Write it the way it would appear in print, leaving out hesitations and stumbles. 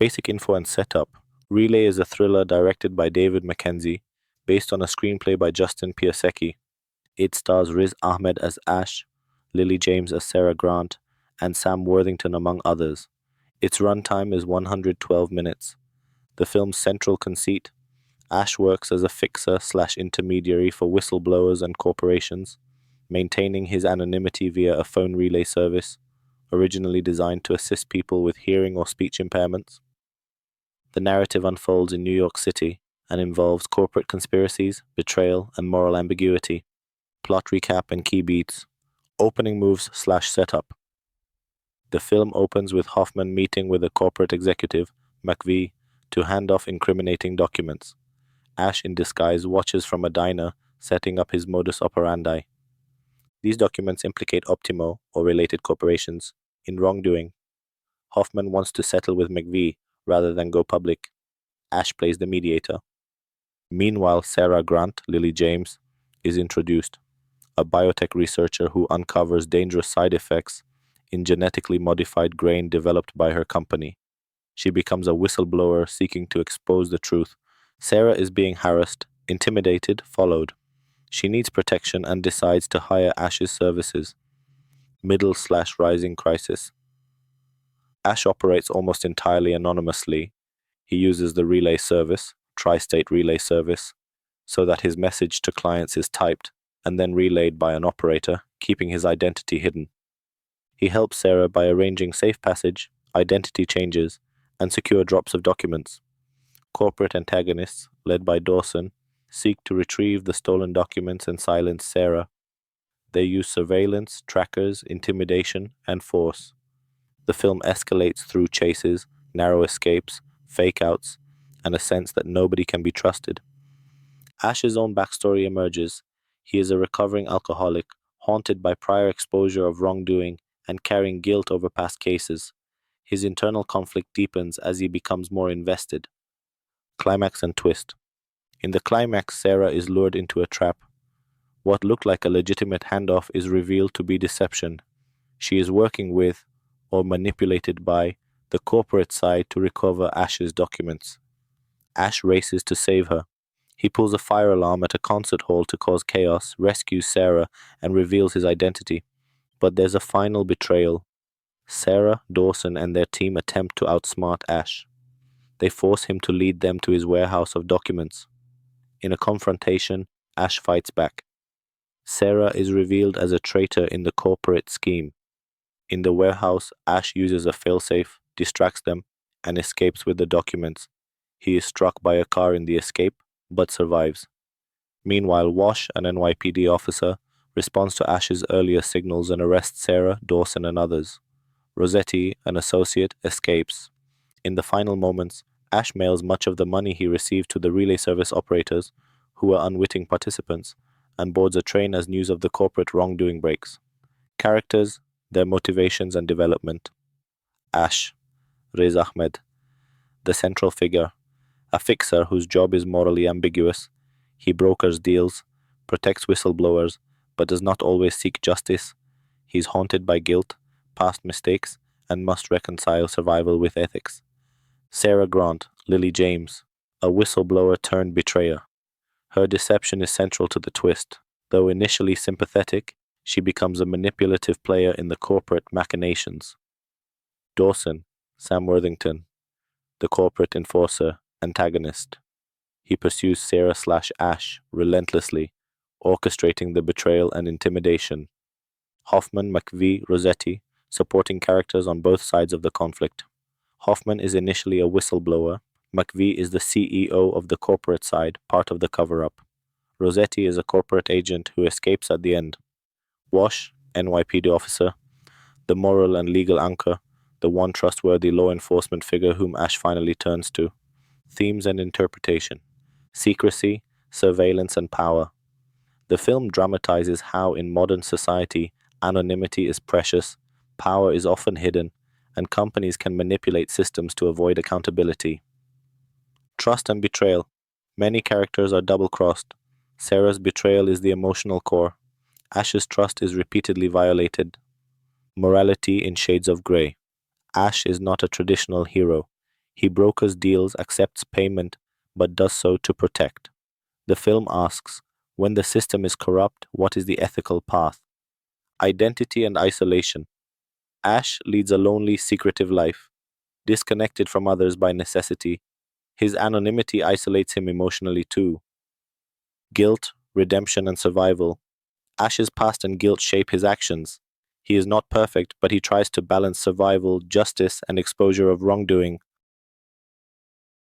Basic info and setup. Relay is a thriller directed by David Mackenzie, based on a screenplay by Justin Piasecki. It stars Riz Ahmed as Ash, Lily James as Sarah Grant, and Sam Worthington among others. Its runtime is 112 minutes. The film's central conceit: Ash works as a fixer/intermediary for whistleblowers and corporations, maintaining his anonymity via a phone relay service, originally designed to assist people with hearing or speech impairments. The narrative unfolds in New York City and involves corporate conspiracies, betrayal, and moral ambiguity. Plot recap and key beats. Opening moves/setup. The film opens with Hoffman meeting with a corporate executive, McVie, to hand off incriminating documents. Ash in disguise watches from a diner, setting up his modus operandi. These documents implicate Optimo, or related corporations, in wrongdoing. Hoffman wants to settle with McVie rather than go public. Ash plays the mediator. Meanwhile, Sarah Grant, Lily James, is introduced, a biotech researcher who uncovers dangerous side effects in genetically modified grain developed by her company. She becomes a whistleblower seeking to expose the truth. Sarah is being harassed, intimidated, followed. She needs protection and decides to hire Ash's services. Middle/rising crisis. Ash operates almost entirely anonymously. He uses the relay service, tri-state relay service, so that his message to clients is typed and then relayed by an operator, keeping his identity hidden. He helps Sarah by arranging safe passage, identity changes, and secure drops of documents. Corporate antagonists, led by Dawson, seek to retrieve the stolen documents and silence Sarah. They use surveillance, trackers, intimidation, and force. The film escalates through chases, narrow escapes, fake-outs, and a sense that nobody can be trusted. Ash's own backstory emerges. He is a recovering alcoholic, haunted by prior exposure of wrongdoing and carrying guilt over past cases. His internal conflict deepens as he becomes more invested. Climax and Twist. In the climax, Sarah is lured into a trap. What looked like a legitimate handoff is revealed to be deception. She is working with, or manipulated by, the corporate side to recover Ash's documents. Ash races to save her. He pulls a fire alarm at a concert hall to cause chaos, rescues Sarah, and reveals his identity. But there's a final betrayal. Sarah, Dawson, and their team attempt to outsmart Ash. They force him to lead them to his warehouse of documents. In a confrontation, Ash fights back. Sarah is revealed as a traitor in the corporate scheme. In the warehouse, Ash uses a failsafe, distracts them, and escapes with the documents. He is struck by a car in the escape, but survives. Meanwhile, Wash, an NYPD officer, responds to Ash's earlier signals and arrests Sarah, Dawson, and others. Rossetti, an associate, escapes. In the final moments, Ash mails much of the money he received to the relay service operators, who were unwitting participants, and boards a train as news of the corporate wrongdoing breaks. Characters, their motivations and development. Ash, Riz Ahmed, the central figure, a fixer whose job is morally ambiguous. He brokers deals, protects whistleblowers, but does not always seek justice. He is haunted by guilt, past mistakes, and must reconcile survival with ethics. Sarah Grant, Lily James, a whistleblower turned betrayer. Her deception is central to the twist. Though initially sympathetic, she becomes a manipulative player in the corporate machinations. Dawson, Sam Worthington, the corporate enforcer, antagonist. He pursues Sarah/Ash relentlessly, orchestrating the betrayal and intimidation. Hoffman, McVie, Rossetti, supporting characters on both sides of the conflict. Hoffman is initially a whistleblower. McVie is the CEO of the corporate side, part of the cover-up. Rossetti is a corporate agent who escapes at the end. Wash, NYPD officer, the moral and legal anchor, the one trustworthy law enforcement figure whom Ash finally turns to. Themes and interpretation. Secrecy, surveillance, and power. The film dramatizes how, in modern society, anonymity is precious, power is often hidden, and companies can manipulate systems to avoid accountability. Trust and betrayal. Many characters are double-crossed. Sarah's betrayal is the emotional core. Ash's trust is repeatedly violated. Morality in shades of grey. Ash is not a traditional hero. He brokers deals, accepts payment, but does so to protect. The film asks, when the system is corrupt, what is the ethical path? Identity and isolation. Ash leads a lonely, secretive life, disconnected from others by necessity. His anonymity isolates him emotionally too. Guilt, redemption, and survival. Ash's past and guilt shape his actions. He is not perfect, but he tries to balance survival, justice, and exposure of wrongdoing.